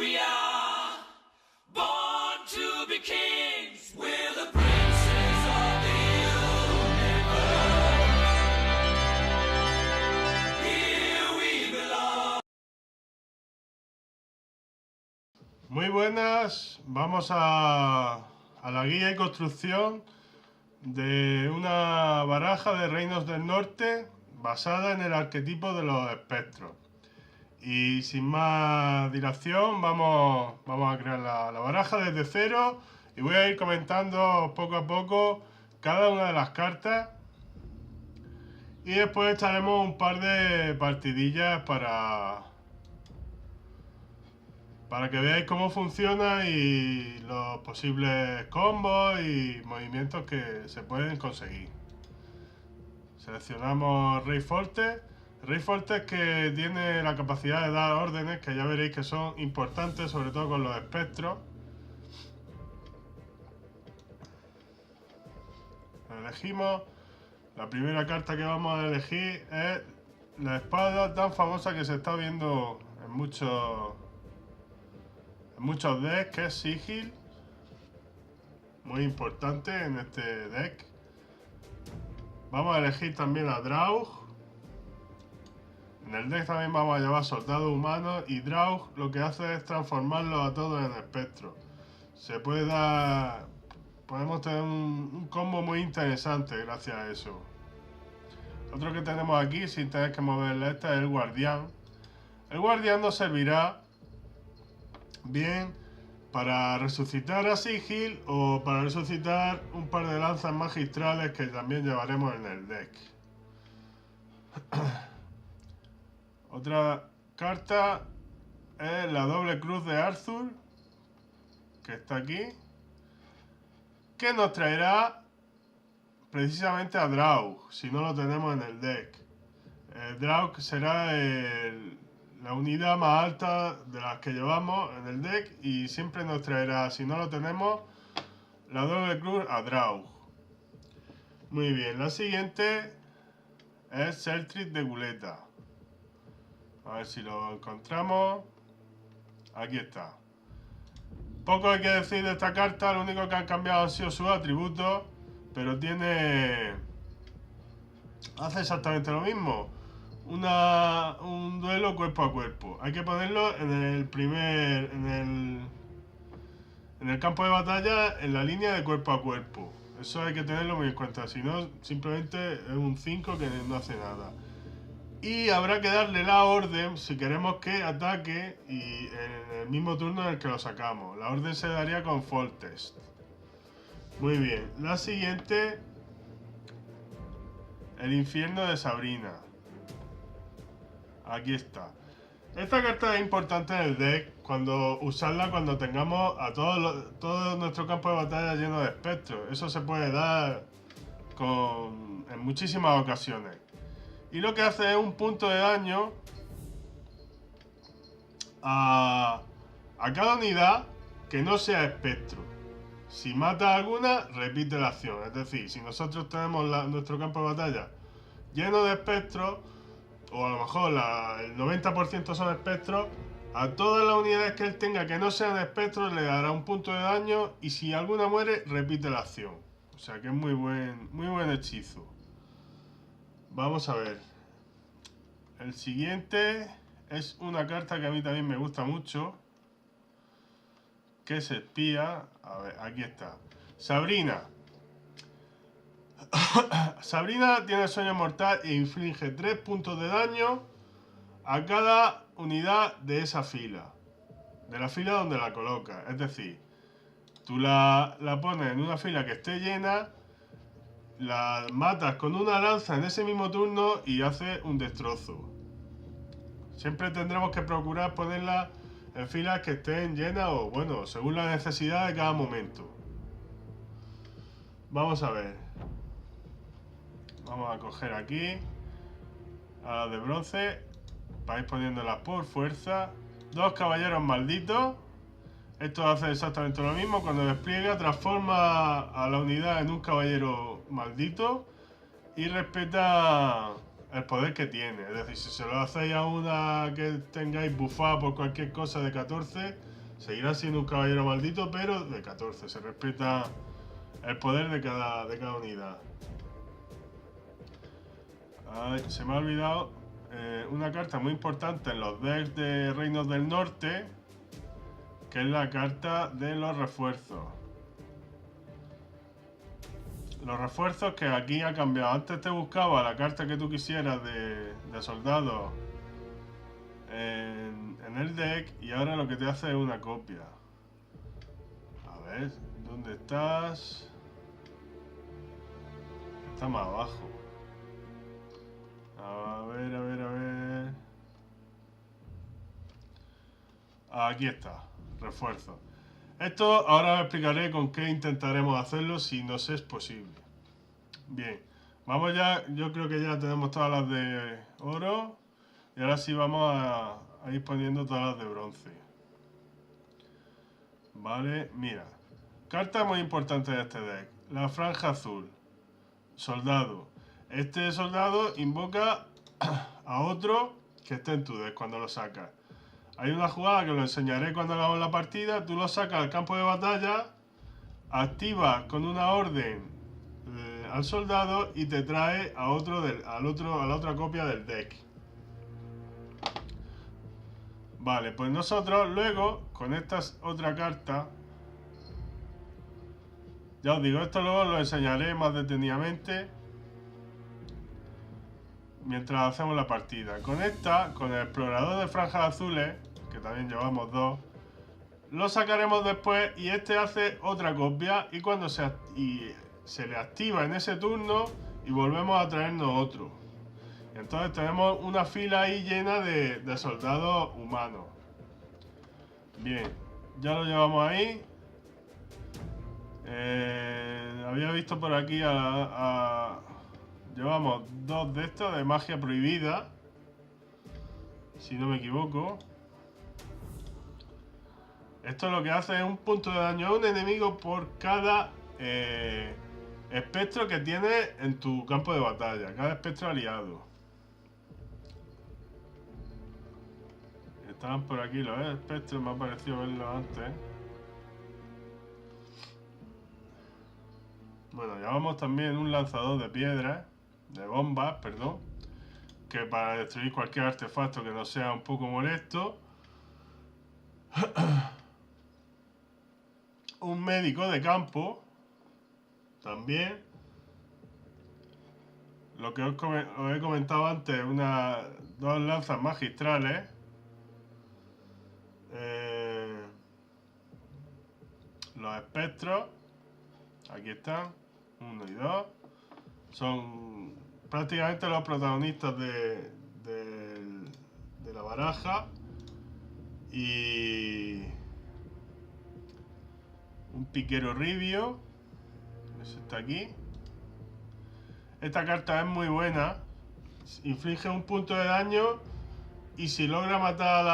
we are, born to be kings. We're the princes of the universe. Here we belong. Muy buenas, vamos a la guía y construcción de una baraja de Reinos del Norte basada en el arquetipo de los espectros. Y sin más dilación vamos a crear la baraja desde cero y voy a ir comentando poco a poco cada una de las cartas y después echaremos un par de partidillas para que veáis cómo funciona y los posibles combos y movimientos que se pueden conseguir. Seleccionamos Rey Forte. Rey Forte que tiene la capacidad de dar órdenes, que ya veréis que son importantes, sobre todo con los espectros. Elegimos. La primera carta que vamos a elegir es la espada tan famosa que se está viendo en muchos decks, que es Sigil. Muy importante en este deck. Vamos a elegir también a Draug. En el deck también vamos a llevar soldados humanos y Draug lo que hace es transformarlos a todos en espectros. Se puede dar... Podemos tener un combo muy interesante gracias a eso. Otro que tenemos aquí, sin tener que moverle es el guardián. El guardián nos servirá bien para resucitar a Sigil o para resucitar un par de lanzas magistrales que también llevaremos en el deck. Otra carta es la doble cruz de Arthur, que está aquí, que nos traerá precisamente a Draug, si no lo tenemos en el deck. Draug será la unidad más alta de las que llevamos en el deck y siempre nos traerá, si no lo tenemos, la doble cruz a Draug. Muy bien, la siguiente es Seltrid de Guleta. A ver si lo encontramos. Aquí está. Poco hay que decir de esta carta, lo único que han cambiado han sido sus atributos, pero hace exactamente lo mismo. Un duelo cuerpo a cuerpo. Hay que ponerlo en el campo de batalla, en la línea de cuerpo a cuerpo. Eso hay que tenerlo muy en cuenta, si no simplemente es un 5 que no hace nada. Y habrá que darle la orden si queremos que ataque y en el mismo turno en el que lo sacamos. La orden se daría con Foltest. Muy bien, la siguiente, el infierno de Sabrina. Aquí está. Esta carta es importante en el deck, usarla cuando tengamos a todo nuestro campo de batalla lleno de espectros. Eso se puede dar en muchísimas ocasiones. Y lo que hace es un punto de daño a cada unidad que no sea espectro. Si mata alguna, repite la acción. Es decir, si nosotros tenemos nuestro campo de batalla lleno de espectros, o a lo mejor el 90% son espectros, a todas las unidades que él tenga que no sean espectros le dará un punto de daño y si alguna muere, repite la acción. O sea que es muy buen hechizo. Vamos a ver. El siguiente es una carta que a mí también me gusta mucho, que es espía. A ver, aquí está. Sabrina. Sabrina tiene sueño mortal e inflige 3 puntos de daño a cada unidad de esa fila. De la fila donde la colocas. Es decir, tú la pones en una fila que esté llena, la matas con una lanza en ese mismo turno y hace un destrozo. Siempre tendremos que procurar ponerla en filas que estén llenas o, bueno, según la necesidad de cada momento. Vamos a ver. Vamos a coger aquí a las de bronce. Vais poniéndolas por fuerza. 2 caballeros malditos. Esto hace exactamente lo mismo. Cuando despliega, transforma a la unidad en un caballero maldito y respeta el poder que tiene. Es decir, si se lo hacéis a una que tengáis bufada por cualquier cosa de 14, Seguirá siendo un caballero maldito, pero de 14. Se respeta el poder de cada unidad. Ay, se me ha olvidado una carta muy importante en los decks de Reinos del Norte, que es la carta de los refuerzos. Los refuerzos que aquí ha cambiado. Antes te buscaba la carta que tú quisieras de soldado en el deck y ahora lo que te hace es una copia. A ver, ¿dónde estás? Está más abajo. A ver, a ver, a ver. Aquí está, refuerzo. Esto ahora os explicaré con qué intentaremos hacerlo si nos es posible. Bien, vamos ya, yo creo que ya tenemos todas las de oro. Y ahora sí vamos a ir poniendo todas las de bronce. Vale, mira. Carta muy importante de este deck. La franja azul. Soldado. Este soldado invoca a otro que esté en tu deck cuando lo sacas. Hay una jugada que lo enseñaré cuando hagamos la partida. Tú lo sacas al campo de batalla, activas con una orden al soldado y te trae a a la otra copia del deck. Vale, pues nosotros luego con esta otra carta, ya os digo, esto luego lo enseñaré más detenidamente mientras hacemos la partida. Con esta, con el explorador de franjas azules, que también llevamos dos, lo sacaremos después y este hace otra copia y cuando se le activa en ese turno y volvemos a traernos otro. Entonces tenemos una fila ahí llena de soldados humanos. Bien, ya lo llevamos ahí. Había visto por aquí llevamos dos de estos de magia prohibida, si no me equivoco. Esto lo que hace es un punto de daño a un enemigo por cada espectro que tiene en tu campo de batalla, cada espectro aliado. Estaban por aquí los espectros, me ha parecido verlos antes. Bueno, llevamos también un lanzador de piedras, de bombas, perdón, que para destruir cualquier artefacto que no sea un poco molesto. Un médico de campo, también. Lo que os he comentado antes, dos lanzas magistrales. Los espectros, aquí están, 1 y 2, son prácticamente los protagonistas de la baraja. Y un piquero ribio, ese está aquí. Esta carta es muy buena, inflige un punto de daño y si logra matar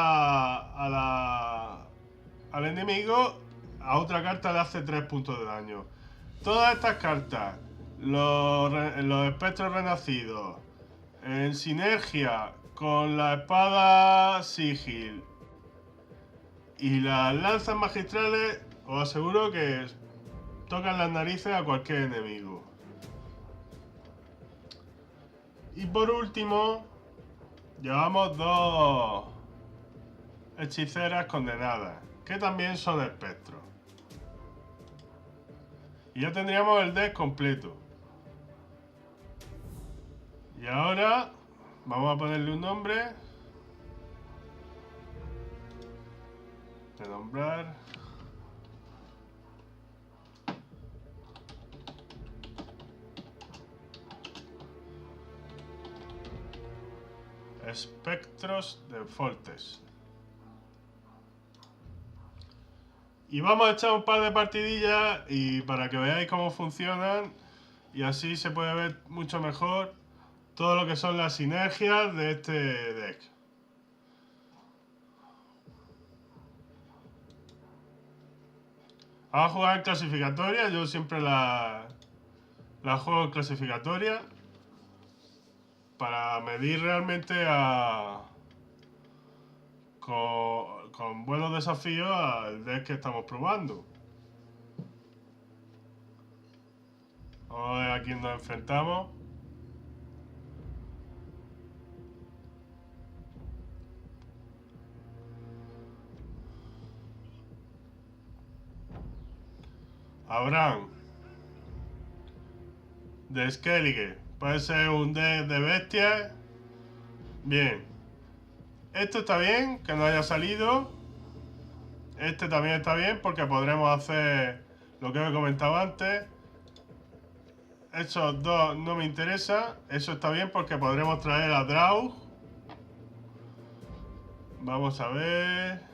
al enemigo, a otra carta le hace 3 puntos de daño. Todas estas cartas, los espectros renacidos, en sinergia con la espada Sigil y las lanzas magistrales, os aseguro que tocan las narices a cualquier enemigo. Y por último, llevamos dos hechiceras condenadas, que también son espectros. Y ya tendríamos el deck completo. Y ahora vamos a ponerle un nombre. De nombrar. Espectros de Foltest. Y vamos a echar un par de partidillas y para que veáis cómo funcionan y así se puede ver mucho mejor todo lo que son las sinergias de este deck. Vamos a jugar en clasificatoria, yo siempre la juego en clasificatoria para medir realmente con con buenos desafíos al deck que estamos probando. Vamos a ver a quién nos enfrentamos. Abraham de Skellige. Puede ser un deck de bestias. Bien. Esto está bien, que no haya salido. Este también está bien porque podremos hacer lo que he comentado antes. Esos dos no me interesa. Eso está bien porque podremos traer a Draug. Vamos a ver.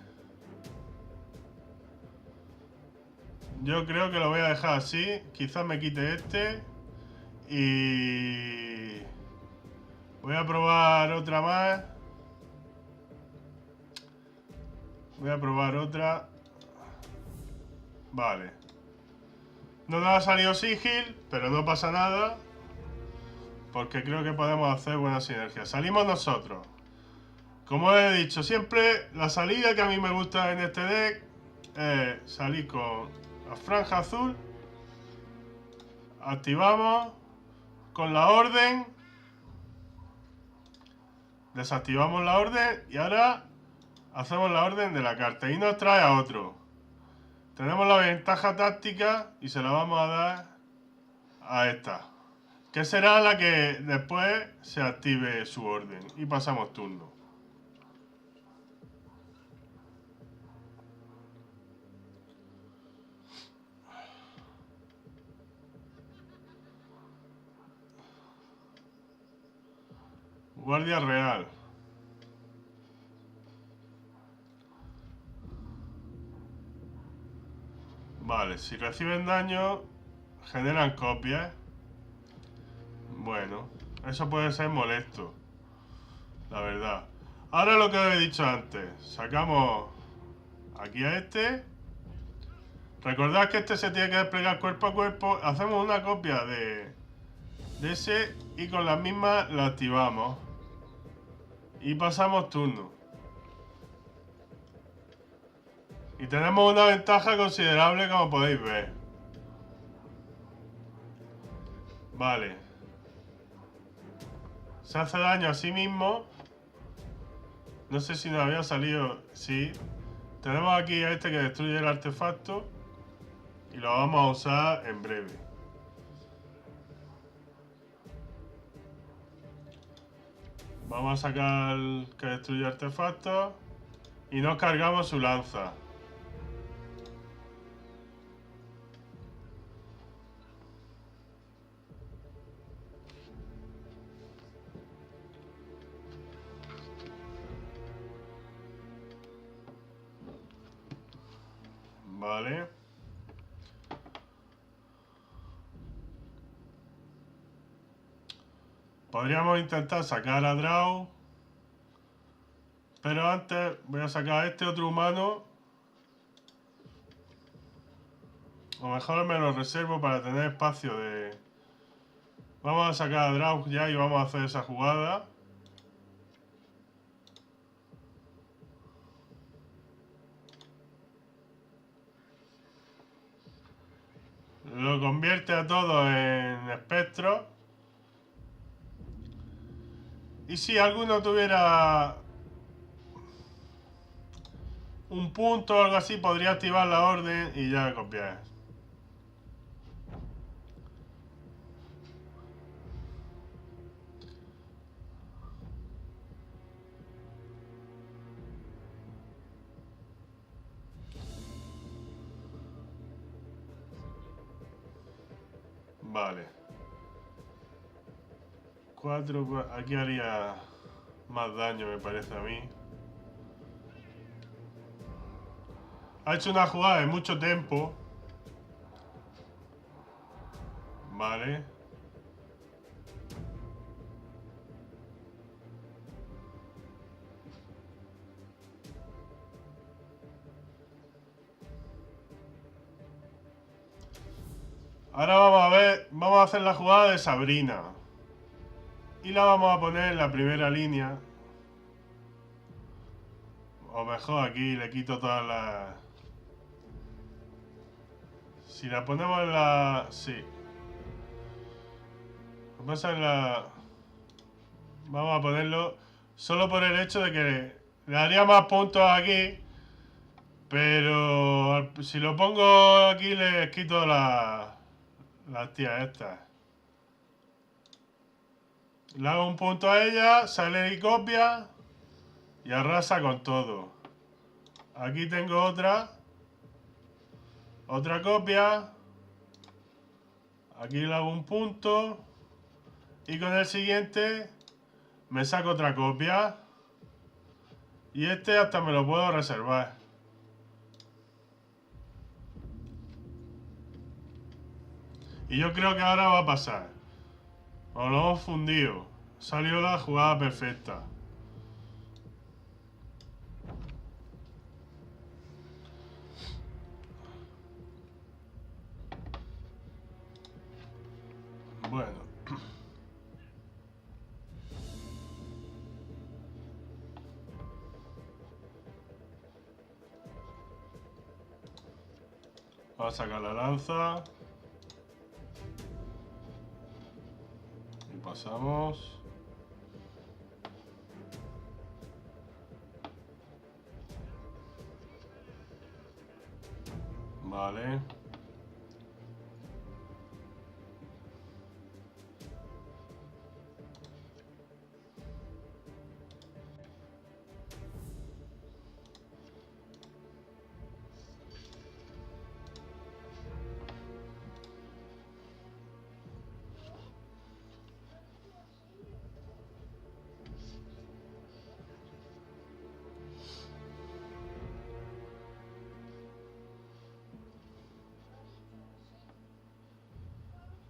Yo creo que lo voy a dejar así. Quizás me quite este. Y voy a probar otra más. Voy a probar otra. Vale. No nos ha salido Sigil, pero no pasa nada. Porque creo que podemos hacer buena sinergia. Salimos nosotros. Como he dicho, siempre la salida que a mí me gusta en este deck es salir con la franja azul. Activamos con la orden. Desactivamos la orden y ahora hacemos la orden de la carta y nos trae a otro. Tenemos la ventaja táctica y se la vamos a dar a esta, que será la que después se active su orden y pasamos turno. Guardia Real. Vale, si reciben daño, generan copias. Bueno, eso puede ser molesto, la verdad. Ahora lo que os he dicho antes. Sacamos aquí a este. Recordad que este se tiene que desplegar cuerpo a cuerpo. Hacemos una copia de ese y con las mismas la activamos. Y pasamos turno. Y tenemos una ventaja considerable, como podéis ver. Vale. Se hace daño a sí mismo. No sé si nos había salido. Sí. Tenemos aquí a este que destruye el artefacto. Y lo vamos a usar en breve. Vamos a sacar el que destruye artefactos. Y nos cargamos su lanza. Vale. Podríamos intentar sacar a Draug. Pero antes voy a sacar a este otro humano. O mejor me lo reservo para tener espacio de... Vamos a sacar a Draug ya y vamos a hacer esa jugada. Lo convierte a todo en espectro. Y si alguno tuviera un punto o algo así, podría activar la orden y ya copiar. Vale. 4, aquí haría más daño, me parece a mí. Ha hecho una jugada de mucho tiempo. Vale. Ahora vamos a ver, vamos a hacer la jugada de Sabrina. Y la vamos a poner en la primera línea. O mejor aquí le quito todas las... Si la ponemos en la... Sí. Lo que pasa en la... Vamos a ponerlo solo por el hecho de que le daría más puntos aquí. Pero si lo pongo aquí les quito las tías estas. Le hago un punto a ella, sale y copia y arrasa con todo. Aquí tengo otra copia. Aquí le hago un punto y con el siguiente me saco otra copia y este hasta me lo puedo reservar. Y yo creo que ahora va a pasar. Nos lo hemos fundido. Salió la jugada perfecta. Bueno. Vamos a sacar la lanza. Y pasamos. Vale.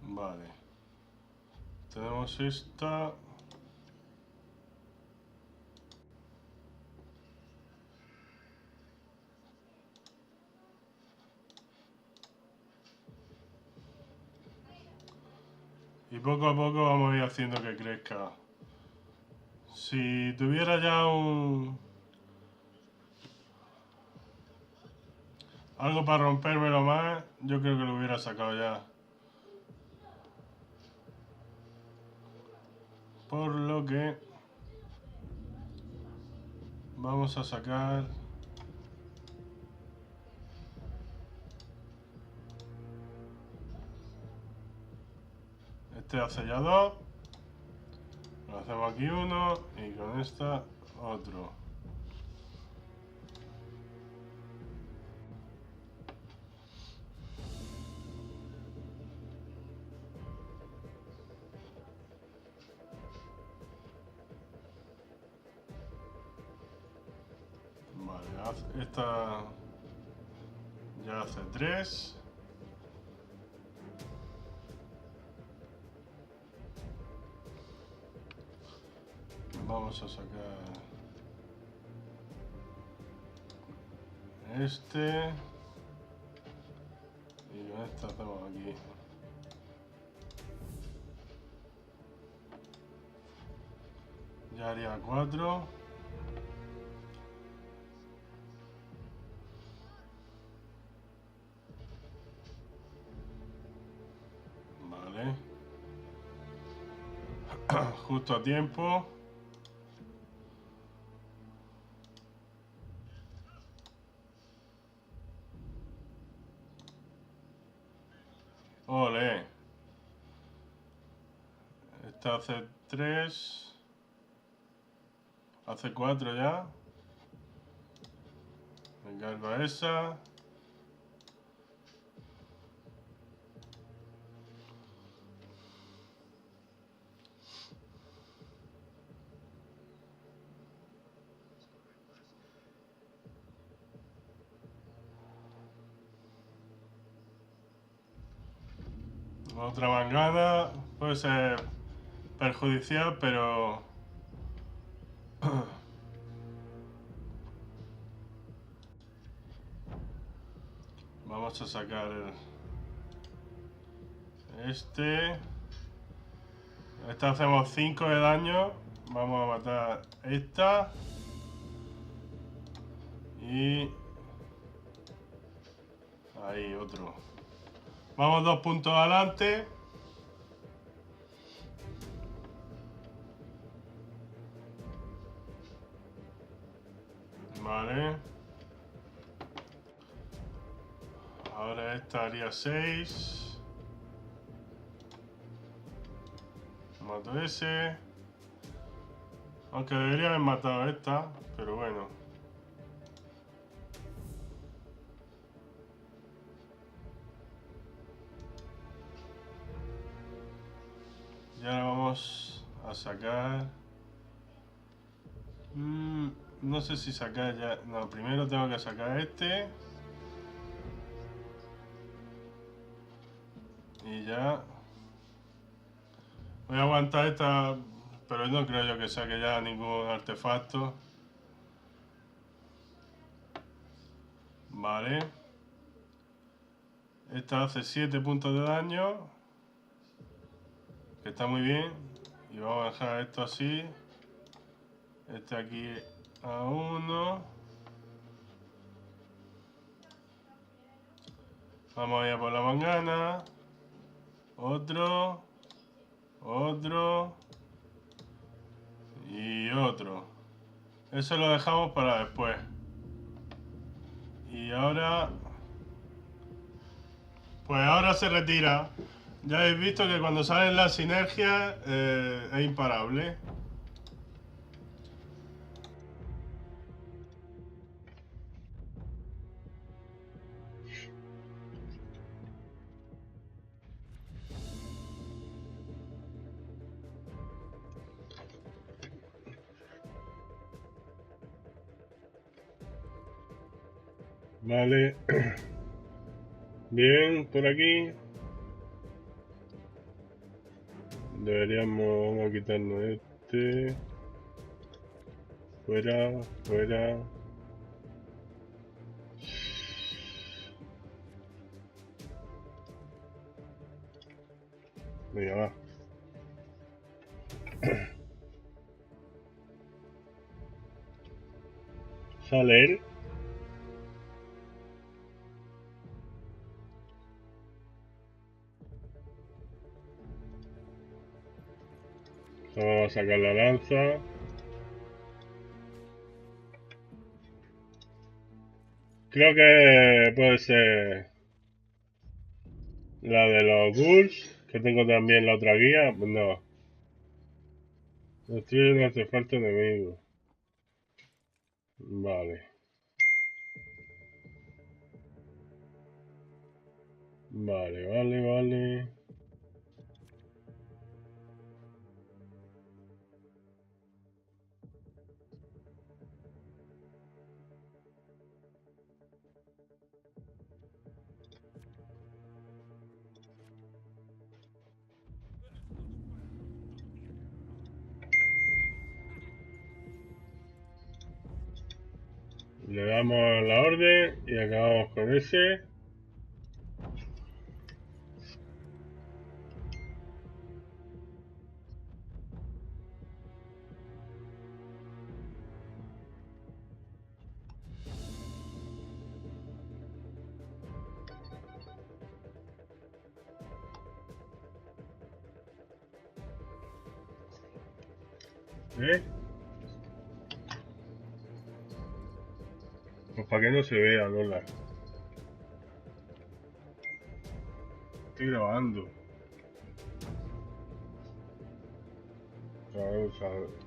Vale. Tenemos esta. Y poco a poco vamos a ir haciendo que crezca. Si tuviera ya algo para rompérmelo más, yo creo que lo hubiera sacado ya. Por lo que vamos a sacar este sellador. Lo hacemos aquí uno y con esta otro. Vale, esta ya hace 3. Vamos a sacar este y con esta hacemos aquí. Ya haría 4. Vale. Justo a tiempo. Ole. Esta hace 3. Hace 4 ya. Me cargo a esa. Otra mangada. Puede ser perjudicial, pero... Vamos a sacar este. Esta hacemos 5 de daño. Vamos a matar esta. Y... ahí, otro. Vamos 2 puntos adelante. Vale. Ahora esta haría 6. Mato ese. Aunque debería haber matado a esta, pero bueno. Y ahora vamos a sacar... no sé si sacar ya... No, primero tengo que sacar este. Y ya... voy a aguantar esta... pero no creo yo que saque ya ningún artefacto. Vale. Esta hace 7 puntos de daño. Que está muy bien. Y vamos a dejar esto así. Este aquí a 1. Vamos a ir a por la mangana. Otro. Otro. Y otro. Eso lo dejamos para después. Y ahora... pues ahora se retira. Ya habéis visto que cuando salen las sinergias es imparable. Vale. Bien, por aquí. Deberíamos... vamos a quitarnos este. Fuera, fuera. Venga, va. Sale él. Vamos a sacar la lanza. Creo que puede ser la de los ghouls, que tengo también la otra guía. No. Destruye un artefacto enemigo. Vale. Vale, vale, vale. Le damos la orden y acabamos con ese. ¿Eh? Pues para que no se vea, Lola. Estoy grabando. Vamos a ver.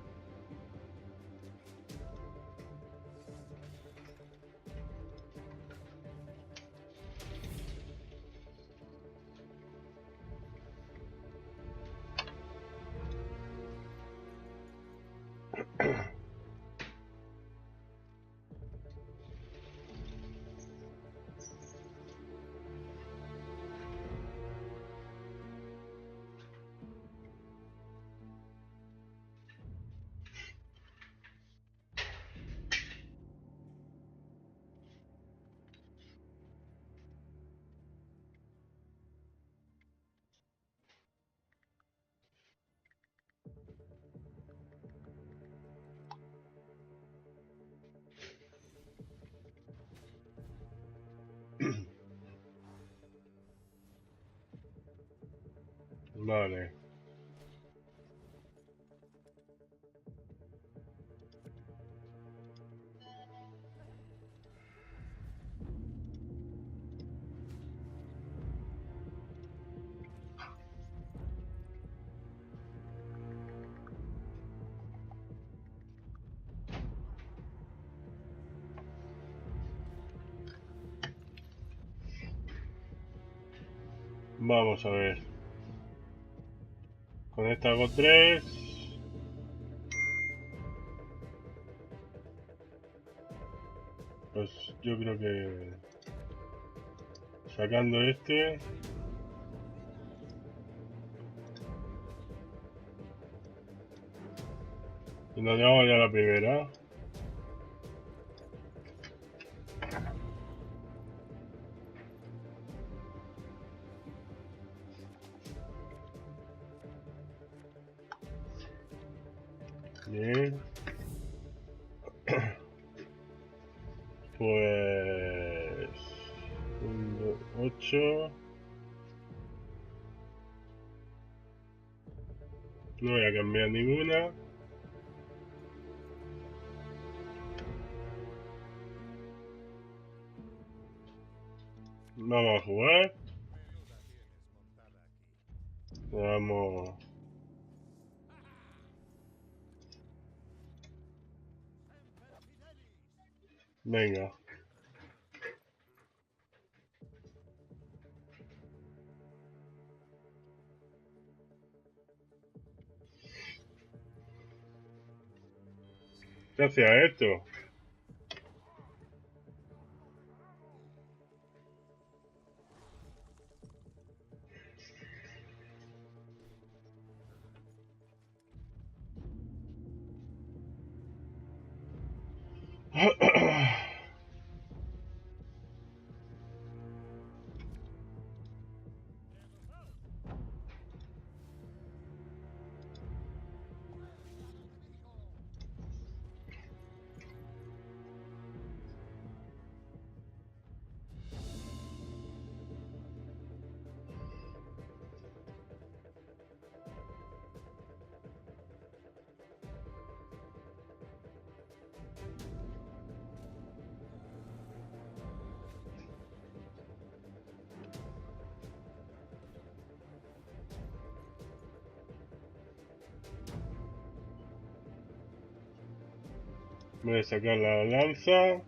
Vale. Vamos a ver. Con esta hago 3. Pues yo creo que sacando este y nos llevamos ya la primera. Bien. Pues 8. No voy a cambiar ninguna. Vamos a jugar. Vamos. Venga. ¿Qué hacía esto? Voy a sacar la lanza.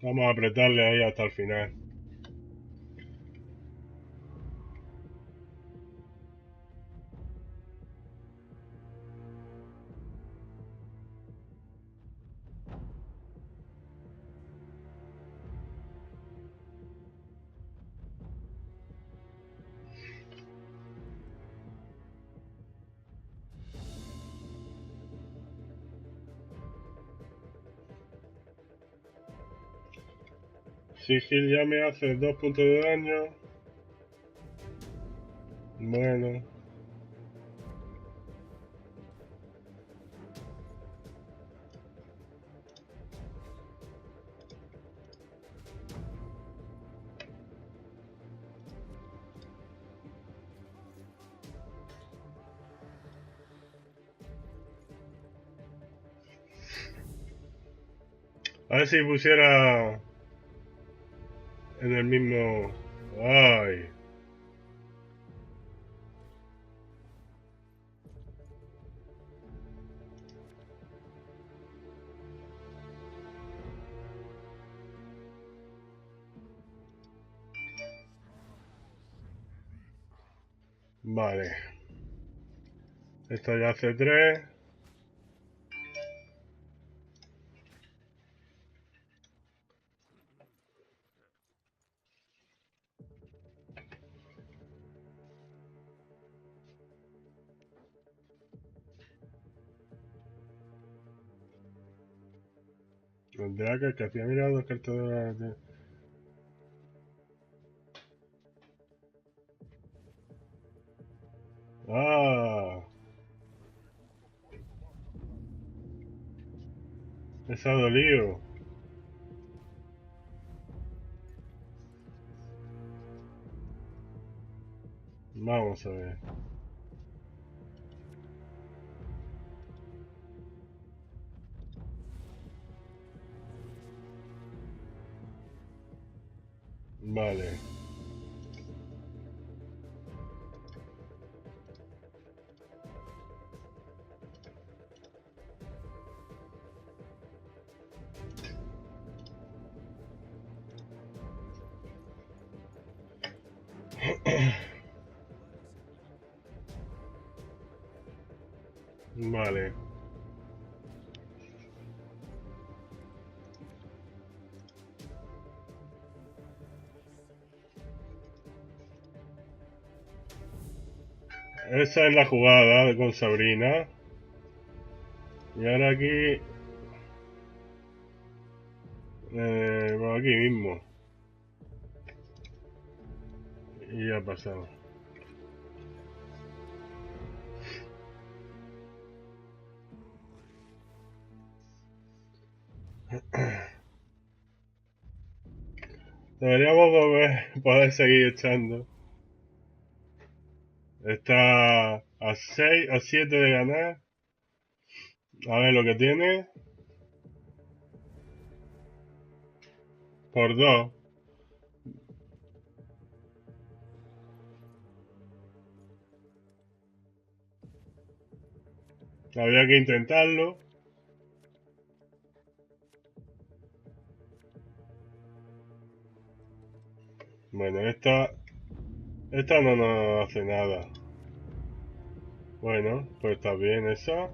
Vamos a apretarle ahí hasta el final. Sigil ya me hace 2 puntos de daño. Bueno. A ver si pusiera en el mismo... ¡Ay! Vale. Esto ya hace 3. El drag que hacía mirar 2 cartas de... ¡Ah! Esa ha dolido. Vamos a ver. Vale. Vale. Esa es la jugada con Sabrina. Y ahora aquí... bueno, aquí mismo. Y ya ha pasado. Deberíamos poder seguir echando. Está a 6, a 7 de ganar. A ver lo que tiene. Por 2. Habría que intentarlo. Bueno, esta no nos hace nada. Bueno, pues está bien esa.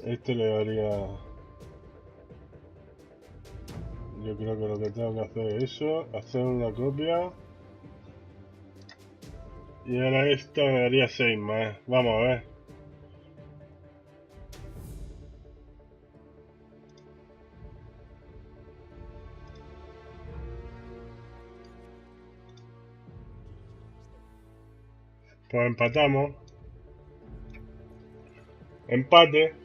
Esto le daría... Yo creo que lo que tengo que hacer es eso, hacer una copia. Y ahora esta me daría 6 más. Vamos a ver. Pues empatamos. Empate.